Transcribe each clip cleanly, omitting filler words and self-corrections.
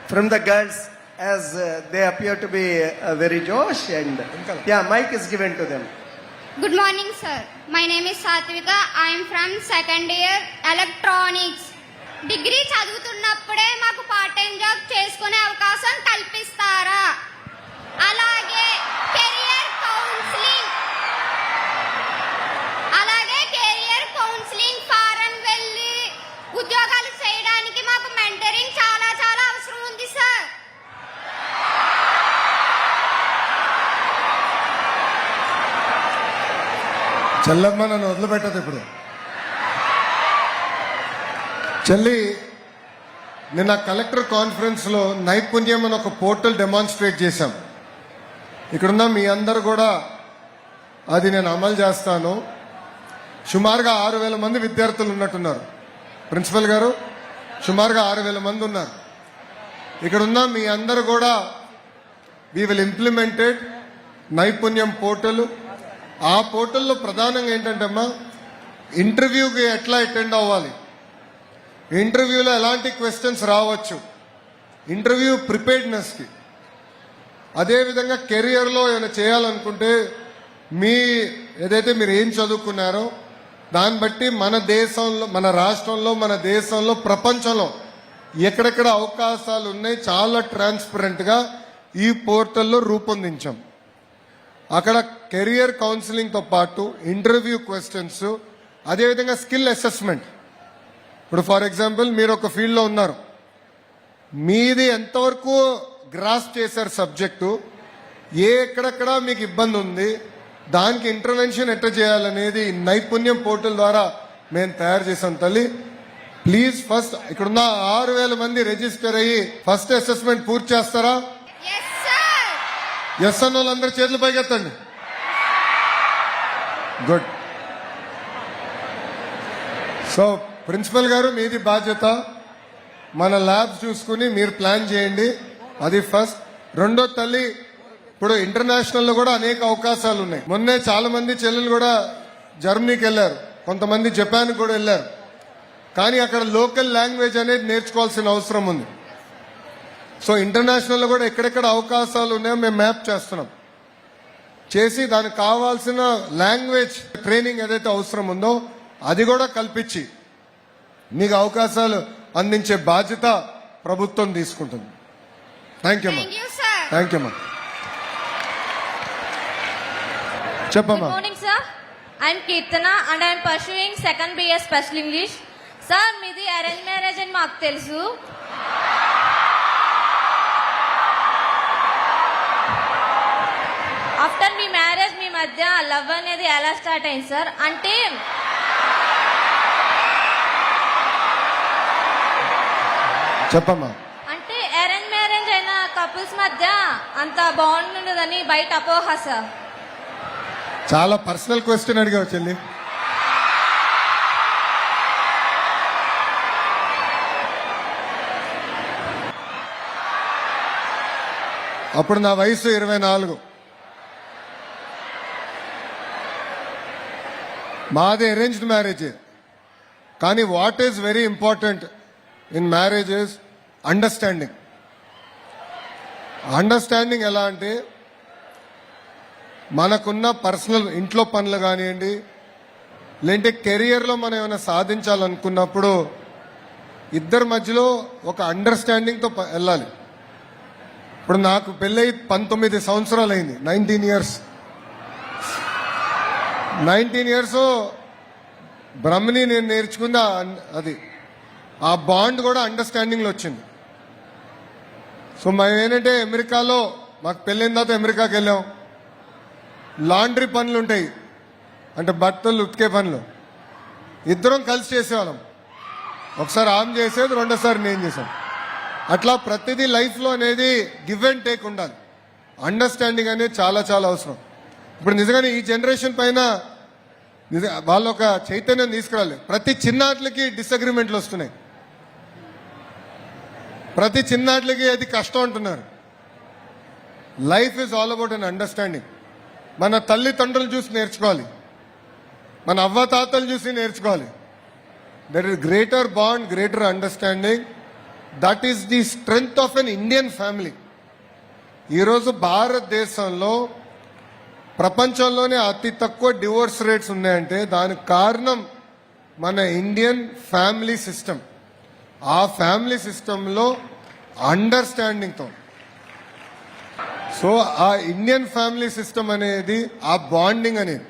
from the girls, as they appear to be very Josh, and yeah, mic is given to them. Good morning, sir. My name is Satvika. I am from second year electronics. Degree చదువుతున్నప్పుడే మాకు part time job చేసుకునే అవకాశం కల్పిస్తారా? అలాగే career counselling foreign వెళ్ళి ఉద్యోగాలు చేయడానికి మాకు mentoring చాలా చాలా అవసరం ఉంది సార్. చెల్లమ్మ నన్ను వదిలిపెట్టదు ఇప్పుడు. చెల్లి, నిన్న కలెక్టర్ కాన్ఫరెన్స్లో నైపుణ్యం అని ఒక పోర్టల్ డెమాన్స్ట్రేట్ చేశాం. ఇక్కడున్న మీ అందరు కూడా అది నేను అమలు చేస్తాను. సుమారుగా 6,000 మంది విద్యార్థులు ఉన్నట్టున్నారు. ప్రిన్సిపల్ గారు, సుమారుగా 6,000 మంది ఉన్నారు. ఇక్కడున్న మీ అందరు కూడా వీ విల్ ఇంప్లిమెంటెడ్ నైపుణ్యం పోర్టల్. ఆ పోర్టల్లో ప్రధానంగా ఏంటంటే అమ్మా, ఇంటర్వ్యూకి ఎట్లా అటెండ్ అవ్వాలి, ఇంటర్వ్యూలో ఎలాంటి క్వశ్చన్స్ రావచ్చు, ఇంటర్వ్యూ ప్రిపేర్డ్నెస్కి, అదేవిధంగా కెరియర్లో ఏమైనా చేయాలనుకుంటే మీ ఏదైతే మీరు ఏం చదువుకున్నారో దాన్ని బట్టి మన దేశంలో, మన రాష్ట్రంలో, మన దేశంలో, ప్రపంచంలో ఎక్కడెక్కడ అవకాశాలు ఉన్నాయి చాలా ట్రాన్స్పరెంట్గా ఈ పోర్టల్లో రూపొందించాం. అక్కడ కెరియర్ కౌన్సిలింగ్తో పాటు ఇంటర్వ్యూ క్వశ్చన్స్, అదేవిధంగా స్కిల్ అసెస్మెంట్. ఇప్పుడు ఫర్ ఎగ్జాంపుల్ మీరు ఒక ఫీల్డ్లో ఉన్నారు, మీది ఎంతవరకు గ్రాస్ప్ చేశారు సబ్జెక్టు, ఎక్కడెక్కడ మీకు ఇబ్బంది ఉంది, దానికి ఇంటర్వెన్షన్ ఎట్లా చేయాలనేది నైపుణ్యం పోర్టల్ ద్వారా మేము తయారు చేసాం. తల్లి ప్లీజ్ ఫస్ట్ ఇక్కడున్న 6,000 మంది రిజిస్టర్ అయ్యి ఫస్ట్ అసెస్మెంట్ పూర్తి చేస్తారా? ఎస్ అన్న వాళ్ళందరూ చేతులు పైకెత్తండి. గుడ్. సో ప్రిన్సిపల్ గారు, మీది బాధ్యత. మన ల్యాబ్స్ చూసుకుని మీరు ప్లాన్ చేయండి. అది ఫస్ట్. రెండో తల్లి, ఇప్పుడు ఇంటర్నేషనల్లో కూడా అనేక అవకాశాలు ఉన్నాయి. మొన్నే చాలా మంది చెల్లెలు కూడా జర్మనీకి వెళ్ళారు, కొంతమంది జపాన్ కూడా వెళ్ళారు. కానీ అక్కడ లోకల్ లాంగ్వేజ్ అనేది నేర్చుకోవాల్సిన అవసరం ఉంది. సో ఇంటర్నేషనల్లో కూడా ఎక్కడెక్కడ అవకాశాలు ఉన్నాయో మేము మ్యాప్ చేస్తున్నాం. చేసి దానికి కావాల్సిన లాంగ్వేజ్ ట్రైనింగ్ ఏదైతే అవసరం ఉందో అది కూడా కల్పించి మీకు అవకాశాలు అందించే బాధ్యత ప్రభుత్వం తీసుకుంటుంది. థ్యాంక్ యూ అమ్మా. థ్యాంక్ యూ అమ్మా. చెప్పమ్మా. Good morning, sir. I'm Kirtana and I'm pursuing second BS Special English. Sir, మీది అరేంజ్ మ్యారేజ్ అని మాకు తెలుసు. ఆఫ్టర్ మీ మ్యారేజ్ మీ మధ్య లవ్ అనేది ఎలా స్టార్ట్ అయింది సార్? అంటే చెప్పమ్మా. అంటే అరేంజ్ మ్యారేజ్ అయిన కపుల్స్ మధ్య అంత బాండ్ ఉండదని బయట అపోహ సార్. చాలా పర్సనల్ క్వశ్చన్ అడిగావు చెల్లి. అప్పుడు నా వయసు 24. మాది అరేంజ్డ్ మ్యారేజ్. కానీ what is very important in marriage is understanding. Understanding ఎలా అంటే, మనకున్న పర్సనల్ ఇంట్లో పనులు కానివ్వండి, లేదంటే కెరియర్లో మనం ఏమైనా సాధించాలనుకున్నప్పుడు ఇద్దరి మధ్యలో ఒక అండర్స్టాండింగ్తో వెళ్ళాలి. ఇప్పుడు నాకు పెళ్ళై 19 సంవత్సరాలు అయింది. 19 ఇయర్స్ బ్రహ్మని నేను నేర్చుకుంది. అది ఆ బాండ్ కూడా అండర్స్టాండింగ్లో వచ్చింది. సో మేము ఏంటంటే అమెరికాలో మాకు పెళ్ళైన తర్వాత అమెరికాకి వెళ్ళాం. లాండ్రీ పనులు ఉంటాయి, అంటే బట్టలు ఉతికే పనులు ఇద్దరం కలిసి చేసేవాళ్ళం. ఒకసారి ఆమె చేసేది, రెండోసారి నేను చేశాను. అట్లా ప్రతిదీ లైఫ్లో అనేది గివ్ అండ్ టేక్ ఉండాలి. అండర్స్టాండింగ్ అనేది చాలా చాలా అవసరం. ఇప్పుడు నిజంగానే ఈ జనరేషన్ పైన వాళ్ళు ఒక చైతన్యం తీసుకురాలి. ప్రతి చిన్నాట్లకి డిసగ్రిమెంట్లు వస్తున్నాయి, ప్రతి చిన్నాట్లకి అది కష్టం అంటున్నారు. Life is all about an understanding. మన తల్లిదండ్రులు చూసి నేర్చుకోవాలి, మన అవ్వతాతలు చూసి నేర్చుకోవాలి. That is greater bond, greater understanding. That is the strength of an Indian family. ఈరోజు భారతదేశంలో ప్రపంచంలోనే అతి తక్కువ డివోర్స్ రేట్స్ ఉన్నాయంటే దానికి కారణం మన ఇండియన్ ఫ్యామిలీ సిస్టమ్. ఆ ఫ్యామిలీ సిస్టంలో అండర్స్టాండింగ్తో, సో ఆ ఇండియన్ ఫ్యామిలీ సిస్టమ్ అనేది, ఆ బాండింగ్ అనేది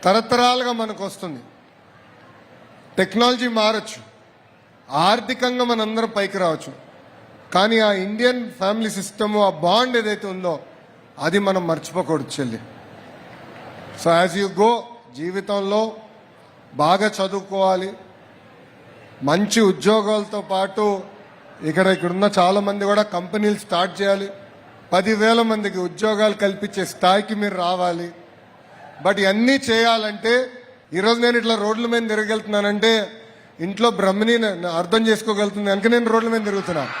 తరతరాలుగా మనకు వస్తుంది. టెక్నాలజీ మారచ్చు, ఆర్థికంగా మనందరం పైకి రావచ్చు, కానీ ఆ ఇండియన్ ఫ్యామిలీ సిస్టమ్, ఆ బాండ్ ఏదైతే ఉందో అది మనం మర్చిపోకూడదు చెల్లి. సో యాజ్ యూ గో, జీవితంలో బాగా చదువుకోవాలి, మంచి ఉద్యోగాలతో పాటు ఇక్కడున్న చాలా మంది కూడా కంపెనీలు స్టార్ట్ చేయాలి. 10,000 మందికి ఉద్యోగాలు కల్పించే స్థాయికి మీరు రావాలి. బట్ ఇవన్నీ చేయాలంటే, ఈరోజు నేను ఇట్లా రోడ్ల మీద తిరగలుగుతున్నానంటే ఇంట్లో బ్రహ్మని అర్థం చేసుకోగలుగుతుంది కనుక నేను రోడ్ల మీద తిరుగుతున్నాను.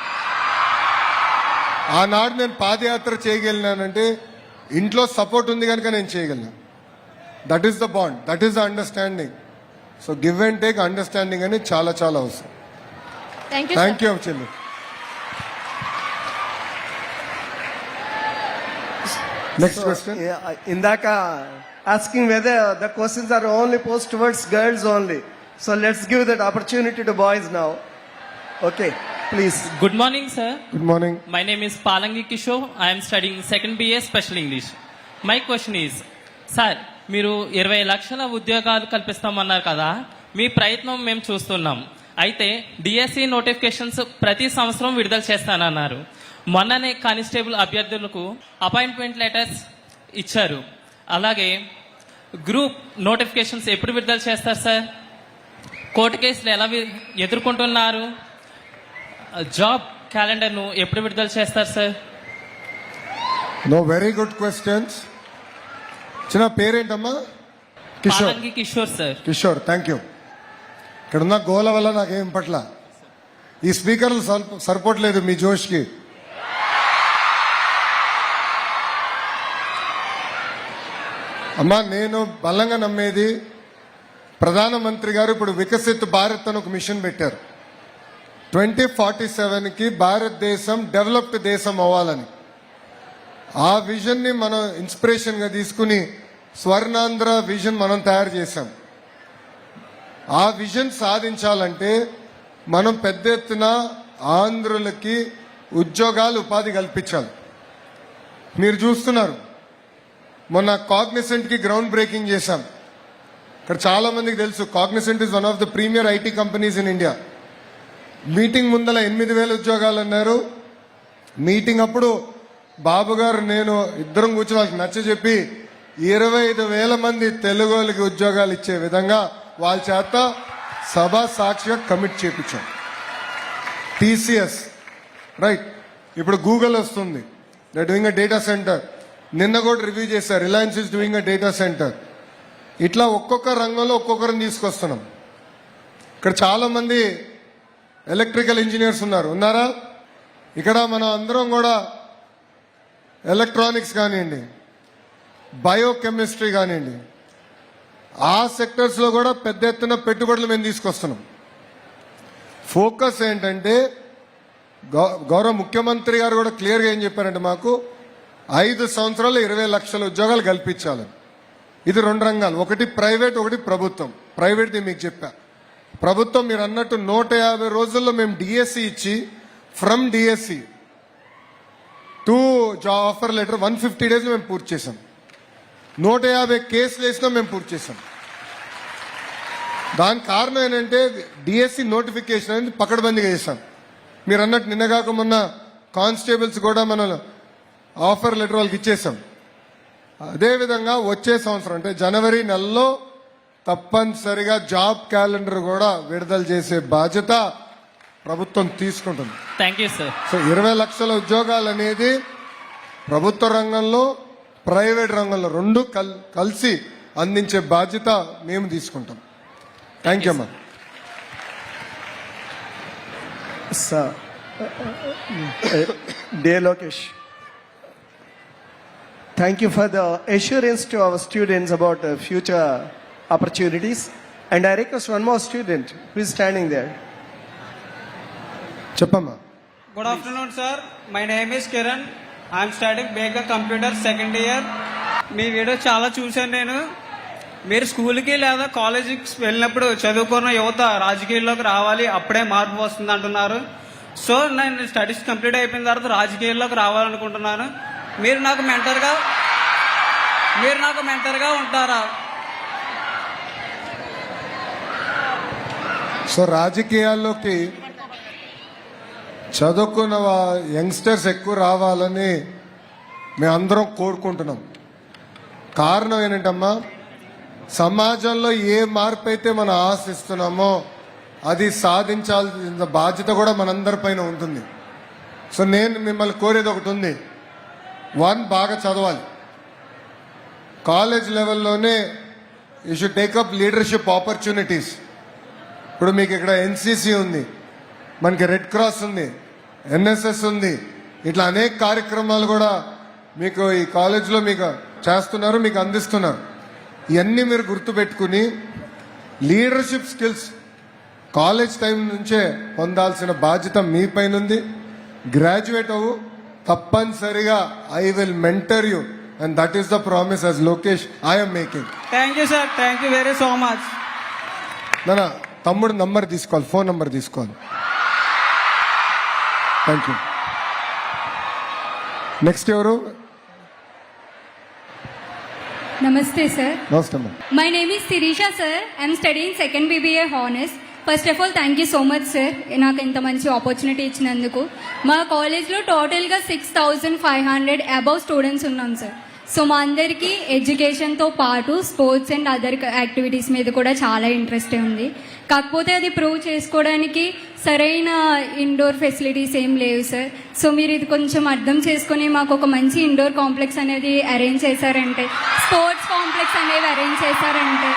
ఆనాడు నేను పాదయాత్ర చేయగలిగినానంటే ఇంట్లో సపోర్ట్ ఉంది కనుక నేను చేయగలను. That is the bond, that is the understanding. So give and take understanding అని చాలా చాలా అవసరం. థ్యాంక్ యూ చెల్లి. Next question. ఇందాక asking whether the questions are only posed towards girls only. So let's give that opportunity to boys now. Okay, please. Good morning, sir. Good morning. My name is Palangi Kishore. I am studying 2nd BA Special English. My question is, sir, మీరు 20 లక్షల ఉద్యోగాలు కల్పిస్తామన్నారు కదా, మీ ప్రయత్నం మేము చూస్తున్నాం. అయితే DSC notifications ప్రతి సంవత్సరం విడుదల చేస్తానన్నారు. మొన్ననే కానిస్టేబుల్ అభ్యర్థులకు అపాయింట్మెంట్ లెటర్స్ ఇచ్చారు. అలాగే గ్రూప్ నోటిఫికేషన్స్ ఎప్పుడు విడుదల చేస్తారు సార్? కోర్టు కేసులు ఎలా ఎదుర్కొంటున్నారు? జాబ్ క్యాలెండర్ను ఎప్పుడు విడుదల చేస్తారు sir? No, very good questions. చిన్న పేరేంటమ్మా? Kishore. Palangi Kishore sir. Kishore, thank you. ఇక్కడున్న గోల వల్ల నాకేం పట్ల ఈ స్పీకర్లు సరిపోవట్లేదు మీ జోష్కి. అమ్మా, నేను బలంగా నమ్మేది, ప్రధానమంత్రి గారు ఇప్పుడు వికసిత్ భారత్ అని ఒక మిషన్ పెట్టారు. 2047కి భారతదేశం డెవలప్డ్ దేశం అవ్వాలని. ఆ విజన్ ని మనం ఇన్స్పిరేషన్ గా తీసుకుని స్వర్ణాంధ్ర విజన్ మనం తయారు చేశాం. ఆ విజన్ సాధించాలంటే మనం పెద్ద ఎత్తున ఆంధ్రులకి ఉద్యోగాలు, ఉపాధి కల్పించాలి. మీరు చూస్తున్నారు, మొన్న కాగ్నిసెంట్ కి గ్రౌండ్ బ్రేకింగ్ చేశాం. ఇక్కడ చాలా మందికి తెలుసు, Cognizant is one of the premier IT companies in India. Meeting ముందల 8,000 ఉద్యోగాలు అన్నారు. మీటింగ్ అప్పుడు బాబు గారు నేను ఇద్దరం కూర్చొని వాళ్ళకి నచ్చ చెప్పి 25,000 మంది తెలుగు వాళ్ళకి ఉద్యోగాలు ఇచ్చే విధంగా వాళ్ళ చేత సభా సాక్షిగా కమిట్ చేయించాం. టీసీఎస్, రైట్, ఇప్పుడు గూగుల్ వస్తుంది, they doing a data centre. నిన్న కూడా రివ్యూ చేశారు, Reliance is doing a data centre. ఇట్లా ఒక్కొక్క రంగంలో ఒక్కొక్కరిని తీసుకొస్తున్నాం. ఇక్కడ చాలా మంది ఎలక్ట్రికల్ ఇంజనీర్స్ ఉన్నారా? ఇక్కడ మనం అందరం కూడా ఎలక్ట్రానిక్స్ కానివ్వండి, బయోకెమిస్ట్రీ కానివ్వండి, ఆ సెక్టర్స్ లో కూడా పెద్ద ఎత్తున పెట్టుబడులు మేము తీసుకొస్తున్నాం. ఫోకస్ ఏంటంటే, గౌరవ ముఖ్యమంత్రి గారు కూడా క్లియర్గా ఏం చెప్పారంటే, మాకు 5 సంవత్సరాలు 20 లక్షల ఉద్యోగాలు కల్పించాలి. ఇది 2 రంగాలు, ఒకటి ప్రైవేట్, ఒకటి ప్రభుత్వం. ప్రైవేట్ది మీకు చెప్పా. ప్రభుత్వం మీరు అన్నట్టు 150 రోజుల్లో మేము డిఎస్సి ఇచ్చి, from DSC to job offer letter 150 days మేము పూర్తి చేశాం. 150 కేసులు వేసినా మేము పూర్తి చేశాం. దానికి కారణం ఏంటంటే డిఎస్సి నోటిఫికేషన్ అనేది పకడ్బందీగా చేశాం. మీరు అన్నట్టు నిన్నగాక మొన్న కానిస్టేబుల్స్ కూడా మనం ఆఫర్ లెటర్ వాళ్ళకి ఇచ్చేసాం. అదేవిధంగా వచ్చే సంవత్సరం అంటే జనవరి నెలలో తప్పనిసరిగా జాబ్ క్యాలెండర్ కూడా విడుదల చేసే బాధ్యత ప్రభుత్వం తీసుకుంటుంది. Thank you sir. సో 20 లక్షల ఉద్యోగాలు అనేది ప్రభుత్వ రంగంలో, ప్రైవేట్ రంగంలో 2 కలిసి అందించే బాధ్యత మేము తీసుకుంటాం. థ్యాంక్ యూ అమ్మా. Sir, dear Lokesh, thank you for the assurance to our students about future opportunities. And I request one more student who is standing there. చెప్పమ్మా. Good afternoon, sir. My name is Kiran. I am studying Bega Computer second year. Me video చాలా చూశాను నేను. మీరు స్కూల్కి లేదా కాలేజీకి వెళ్ళినప్పుడు చదువుకున్న యువత రాజకీయాల్లోకి రావాలి, అప్పుడే మార్పు వస్తుంది అంటున్నారు. సో నేను స్టడీస్ కంప్లీట్ అయిపోయిన తర్వాత రాజకీయాల్లోకి రావాలనుకుంటున్నాను. మీరు నాకు మెంటర్గా ఉంటారా? సో రాజకీయాల్లోకి చదువుకున్న యంగ్స్టర్స్ ఎక్కువ రావాలని మేమందరం కోరుకుంటున్నాం. కారణం ఏంటంటమ్మా, సమాజంలో ఏ మార్పు అయితే మనం ఆశిస్తున్నామో అది సాధించాల్సిన బాధ్యత కూడా మనందరిపైన ఉంటుంది. సో నేను మిమ్మల్ని కోరేది ఒకటి ఉంది. బాగా చదవాలి. కాలేజ్ లెవెల్లోనే you should take up leadership opportunities. ఇప్పుడు మీకు ఇక్కడ ఎన్సీసీ ఉంది, మనకి రెడ్ క్రాస్ ఉంది, ఎన్ఎస్ఎస్ ఉంది. ఇట్లా అనేక కార్యక్రమాలు కూడా మీకు ఈ కాలేజ్లో మీకు చేస్తున్నారు, మీకు అందిస్తున్నారు. ఇవన్నీ మీరు గుర్తుపెట్టుకుని లీడర్షిప్ స్కిల్స్ కాలేజ్ టైం నుంచే పొందాల్సిన బాధ్యత మీ పైన ఉంది. గ్రాడ్యుయేట్ అవ్వు, తప్పనిసరిగా I will mentor you and that is the promise as Lokesh I'm making. Thank you sir, thank you very so much. నా తమ్ముడు నంబర్ తీసుకోవాలి, ఫోన్ నంబర్ తీసుకోవాలి. Thank you. నెక్స్ట్ ఎవరు? Namaste, sir. నమస్తే అమ్మా. My name is Sirisha, sir. I'm studying second BBA Honors. First of all thank you so much sir, నాకు ఇంత మంచి ఆపర్చునిటీ ఇచ్చినందుకు. మా కాలేజ్లో టోటల్గా 6,500 అబౌవ్ స్టూడెంట్స్ ఉన్నాం సార్. సో మా అందరికీ ఎడ్యుకేషన్తో పాటు స్పోర్ట్స్ అండ్ అదర్ యాక్టివిటీస్ మీద కూడా చాలా ఇంట్రెస్ట్ ఉంది. కాకపోతే అది ప్రూవ్ చేసుకోవడానికి సరైన ఇండోర్ ఫెసిలిటీస్ ఏం లేవు సార్. సో మీరు ఇది కొంచెం అర్థం చేసుకొని మాకు ఒక మంచి ఇండోర్ కాంప్లెక్స్ అనేది అరేంజ్ చేశారంటే, స్పోర్ట్స్ కాంప్లెక్స్ అనేవి అరేంజ్ చేశారంటే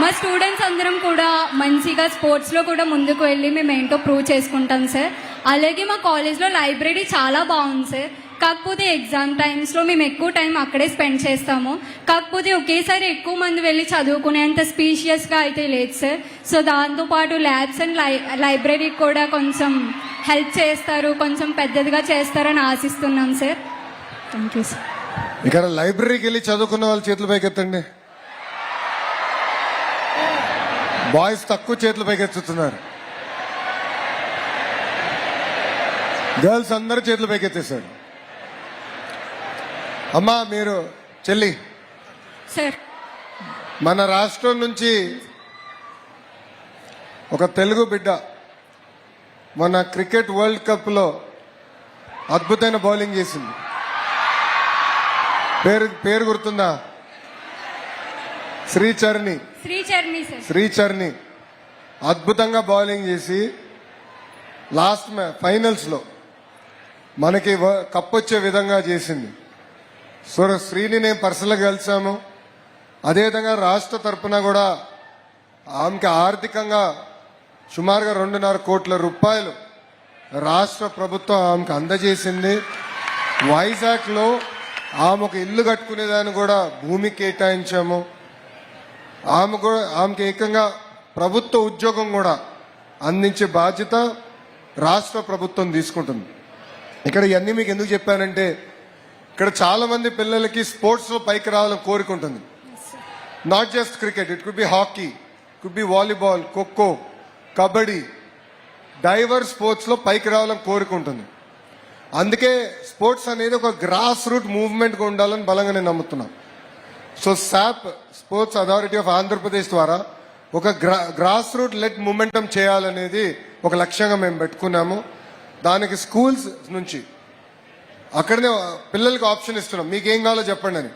మా స్టూడెంట్స్ అందరం కూడా మంచిగా స్పోర్ట్స్లో కూడా ముందుకు వెళ్ళి మేము ఏంటో ప్రూవ్ చేసుకుంటాం సార్. అలాగే మా కాలేజ్లో లైబ్రరీ చాలా బాగుంది సార్. కాకపోతే ఎగ్జామ్ టైమ్స్లో మేము ఎక్కువ టైం అక్కడే స్పెండ్ చేస్తాము. కాకపోతే ఒకేసారి ఎక్కువ మంది వెళ్ళి చదువుకునేంత స్పీషియస్గా అయితే లేదు సార్. సో దాంతోపాటు ల్యాబ్స్ అండ్ లైబ్రరీకి కూడా కొంచెం హెల్ప్ చేస్తారు, కొంచెం పెద్దదిగా చేస్తారని ఆశిస్తున్నాం సార్. Thank you sir. ఇక్కడ లైబ్రరీకి వెళ్ళి చదువుకున్న వాళ్ళు చేతులు పైకెత్తండి. బాయ్స్ తక్కువ చేతులు పైకెత్తుతున్నారు, గర్ల్స్ అందరూ చేతులు పైకెత్తేశారు. అమ్మా మీరు చెల్లి, సార్ మన రాష్ట్రం నుంచి ఒక తెలుగు బిడ్డ మొన్న క్రికెట్ వరల్డ్ కప్లో అద్భుతమైన బౌలింగ్ చేసింది. పేరు గుర్తుందా? శ్రీచరణి సార్. శ్రీచరణి అద్భుతంగా బౌలింగ్ చేసి లాస్ట్ ఫైనల్స్లో మనకి కప్ వచ్చే విధంగా చేసింది. సో శ్రీని నేను పర్సనల్గా కలిసాము. అదేవిధంగా రాష్ట్ర తరఫున కూడా ఆమెకి ఆర్థికంగా సుమారుగా 2.5 కోట్ల రూపాయలు రాష్ట్ర ప్రభుత్వం ఆమెకు అందజేసింది. వైజాగ్లో ఆమె ఒక ఇల్లు కట్టుకునేదాన్ని కూడా భూమి కేటాయించాము. ఆమెకి ఏకంగా ప్రభుత్వ ఉద్యోగం కూడా అందించే బాధ్యత రాష్ట్ర ప్రభుత్వం తీసుకుంటుంది. ఇక్కడ ఇవన్నీ మీకు ఎందుకు చెప్పానంటే, ఇక్కడ చాలా మంది పిల్లలకి స్పోర్ట్స్ లో పైకి రావాలని కోరుకుంటుంది. Not just cricket, it could be hockey, could be volleyball, kho kho, kabaddi, divorce sports లో పైకి రావాలని కోరుకుంటుంది. అందుకే స్పోర్ట్స్ అనేది ఒక గ్రాస్ రూట్ మూవ్మెంట్ గా ఉండాలని బలంగా నేను నమ్ముతున్నాను. So SAAP sports authority of Andhra Pradesh ద్వారా ఒక గ్రాస్ రూట్ లెట్ మూమెంటం చేయాలనేది ఒక లక్ష్యంగా మేము పెట్టుకున్నాము. దానికి స్కూల్స్ నుంచి అక్కడనే పిల్లలకి ఆప్షన్ ఇస్తున్నాం, మీకు ఏం కావాలో చెప్పండి అని.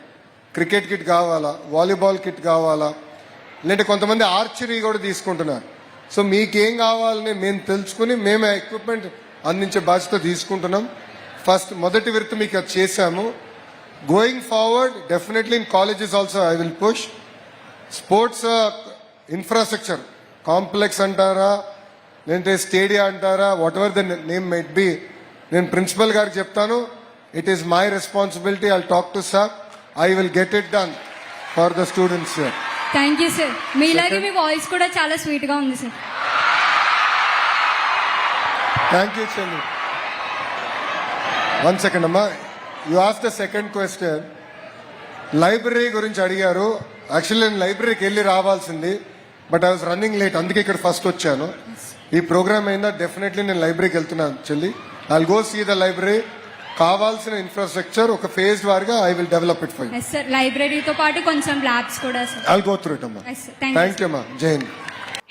క్రికెట్ కిట్ కావాలా, వాలీబాల్ కిట్ కావాలా, లేదంటే కొంతమంది ఆర్చరీ కూడా తీసుకుంటున్నారు. సో మీకేం కావాలని మేము తెలుసుకుని మేము ఎక్విప్మెంట్ అందించే బాధ్యత తీసుకుంటున్నాం. మొదటి విడత మీకు అది చేశాము. Going forward definitely in colleges also I will push sports infrastructure complex అంటారా, లేదంటే స్టేడియా అంటారా, what ever the name might be, నేను ప్రిన్సిపల్ గారికి చెప్తాను. It is my responsibility. I talk to sir, I will get it done for the students sir. Thank you sir. మీలాగే మీ voice కూడా చాలా sweet గా ఉంది సార్. థ్యాంక్ యూ చెల్లి. 1 second అమ్మా. You ask the second question. Library గురించి అడిగారు. Actually నేను లైబ్రరీకి వెళ్ళి రావాల్సింది, but I was running late, అందుకే ఇక్కడ ఫస్ట్ వచ్చాను. ఈ ప్రోగ్రామ్ అయిందా డెఫినెట్లీ నేను లైబ్రరీకి వెళ్తున్నాను చెల్లి. I will go see the library. కావాల్సిన ఇన్ఫ్రాస్ట్రక్చర్ ఒక ఫేజ్ వారిగా I will develop it for you. Yes sir, లైబ్రరీతో పాటు కొంచెం ల్యాబ్స్ కూడా sir. I will go through it అమ్మా. Yes, sir. Thank you, thank you అమ్మా. Jai Hind.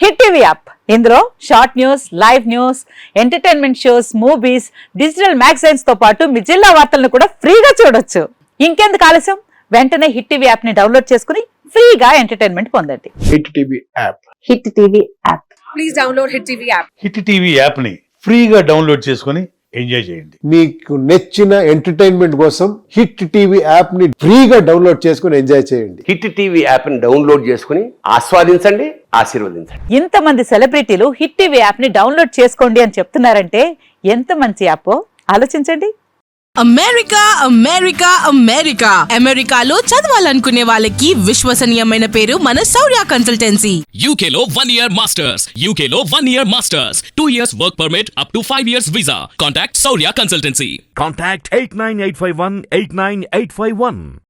Hit TV app, ఇందులో short news, live news, entertainment shows, movies, digital magazines తో పాటు మీ జిల్లా వార్తలను కూడా ఫ్రీగా చూడొచ్చు. ఇంకెందుకు ఆలస్యం, వెంటనే హిట్ టీవీ యాప్ ని డౌన్లోడ్ చేసుకుని ఫ్రీగా ఎంటర్టైన్మెంట్ పొందండి. Hit TV app. Hit TV app. Please download hit TV app. Hit TV app ని ఫ్రీగా డౌన్లోడ్ చేసుకుని ఎంజాయ్ చేయండి. మీకు నచ్చిన ఎంటర్టైన్మెంట్ కోసం హిట్ టీవీ యాప్ ని ఫ్రీగా డౌన్లోడ్ చేసుకుని ఎంజాయ్ చేయండి. హిట్ టీవీ యాప్ ని డౌన్లోడ్ చేసుకుని ఆస్వాదించండి, ఆశీర్వదించండి. ఇంతమంది సెలబ్రిటీలు హిట్ టీవీ యాప్ ని డౌన్లోడ్ చేసుకోండి అని చెప్తున్నారంటే ఎంత మంచి యాప్ ఆలోచించండి. అమెరికా అమెరికా అమెరికా అమెరికాలో చదవాలనుకునే వాళ్ళకి విశ్వసనీయమైన పేరు మన శౌర్య కన్సల్టెన్సీ. UK లో 1 year masters, UK లో 1 year masters, 2 years work permit up to 5 years visa. Contact Saurya Consultancy. Contact 89851 89851.